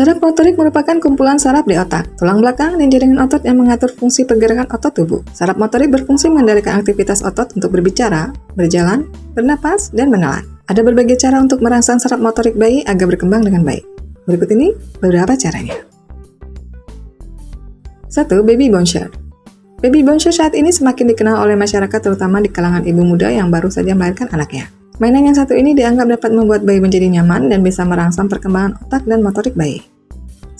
Saraf motorik merupakan kumpulan saraf di otak, tulang belakang, dan jaringan otot yang mengatur fungsi pergerakan otot tubuh. Saraf motorik berfungsi mengendalikan aktivitas otot untuk berbicara, berjalan, bernapas, dan menelan. Ada berbagai cara untuk merangsang saraf motorik bayi agar berkembang dengan baik. Berikut ini beberapa caranya. 1. Baby bonshire. Baby bonshire saat ini semakin dikenal oleh masyarakat terutama di kalangan ibu muda yang baru saja melahirkan anaknya. Mainan yang satu ini dianggap dapat membuat bayi menjadi nyaman dan bisa merangsang perkembangan otak dan motorik bayi.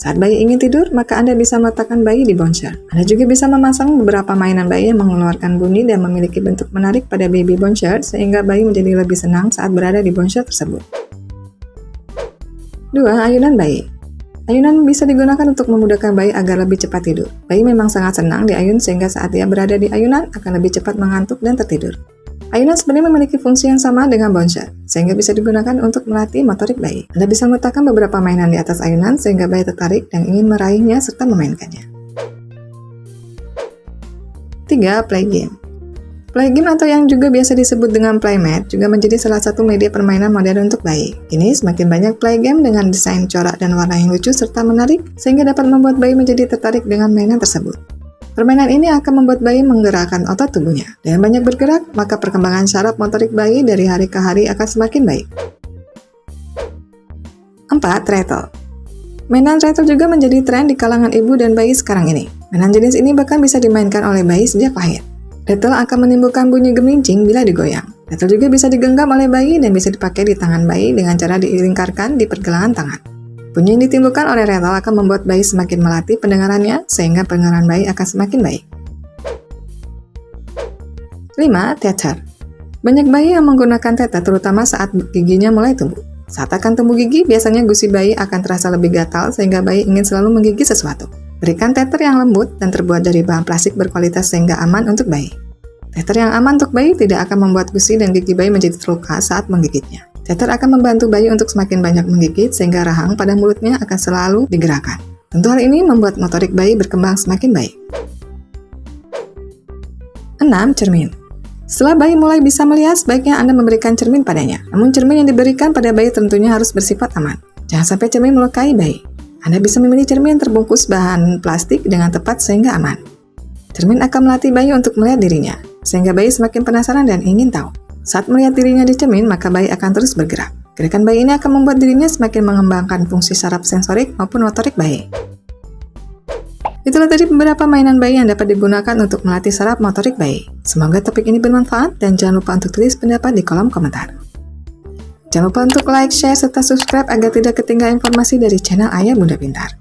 Saat bayi ingin tidur, maka Anda bisa meletakkan bayi di bonshire. Anda juga bisa memasang beberapa mainan bayi yang mengeluarkan bunyi dan memiliki bentuk menarik pada baby bonshire sehingga bayi menjadi lebih senang saat berada di bonshire tersebut. 2. Ayunan bayi. Ayunan bisa digunakan untuk memudahkan bayi agar lebih cepat tidur. Bayi memang sangat senang diayun sehingga saat dia berada di ayunan akan lebih cepat mengantuk dan tertidur. Ayunan sebenarnya memiliki fungsi yang sama dengan bonshire, sehingga bisa digunakan untuk melatih motorik bayi. Anda bisa meletakkan beberapa mainan di atas ayunan sehingga bayi tertarik dan ingin meraihnya serta memainkannya. 3. Play game. Play game atau yang juga biasa disebut dengan playmat juga menjadi salah satu media permainan modern untuk bayi. Kini semakin banyak play game dengan desain corak dan warna yang lucu serta menarik sehingga dapat membuat bayi menjadi tertarik dengan mainan tersebut. Permainan ini akan membuat bayi menggerakkan otot tubuhnya. Dengan banyak bergerak, maka perkembangan saraf motorik bayi dari hari ke hari akan semakin baik. 4. Rattle. Mainan rattle juga menjadi tren di kalangan ibu dan bayi sekarang ini. Mainan jenis ini bahkan bisa dimainkan oleh bayi sejak lahir. Rattle akan menimbulkan bunyi gemincing bila digoyang. Rattle juga bisa digenggam oleh bayi dan bisa dipakai di tangan bayi dengan cara dilingkarkan di pergelangan tangan. Bunyi yang ditimbulkan oleh rattle akan membuat bayi semakin melatih pendengarannya, sehingga pendengaran bayi akan semakin baik. 5. Tether. Banyak bayi yang menggunakan tether terutama saat giginya mulai tumbuh. Saat akan tumbuh gigi, biasanya gusi bayi akan terasa lebih gatal sehingga bayi ingin selalu menggigit sesuatu. Berikan tether yang lembut dan terbuat dari bahan plastik berkualitas sehingga aman untuk bayi. Tether yang aman untuk bayi tidak akan membuat gusi dan gigi bayi menjadi terluka saat menggigitnya. Tether akan membantu bayi untuk semakin banyak menggigit sehingga rahang pada mulutnya akan selalu digerakkan. Tentu hal ini membuat motorik bayi berkembang semakin baik. 6. Cermin. Setelah bayi mulai bisa melihat, sebaiknya Anda memberikan cermin padanya. Namun cermin yang diberikan pada bayi tentunya harus bersifat aman. Jangan sampai cermin melukai bayi. Anda bisa memilih cermin yang terbungkus bahan plastik dengan tepat sehingga aman. Cermin akan melatih bayi untuk melihat dirinya, sehingga bayi semakin penasaran dan ingin tahu. Saat melihat dirinya di cermin, maka bayi akan terus bergerak. Gerakan bayi ini akan membuat dirinya semakin mengembangkan fungsi saraf sensorik maupun motorik bayi. Itulah tadi beberapa mainan bayi yang dapat digunakan untuk melatih saraf motorik bayi. Semoga topik ini bermanfaat dan jangan lupa untuk tulis pendapat di kolom komentar. Jangan lupa untuk like, share, serta subscribe agar tidak ketinggalan informasi dari channel Ayah Bunda Pintar.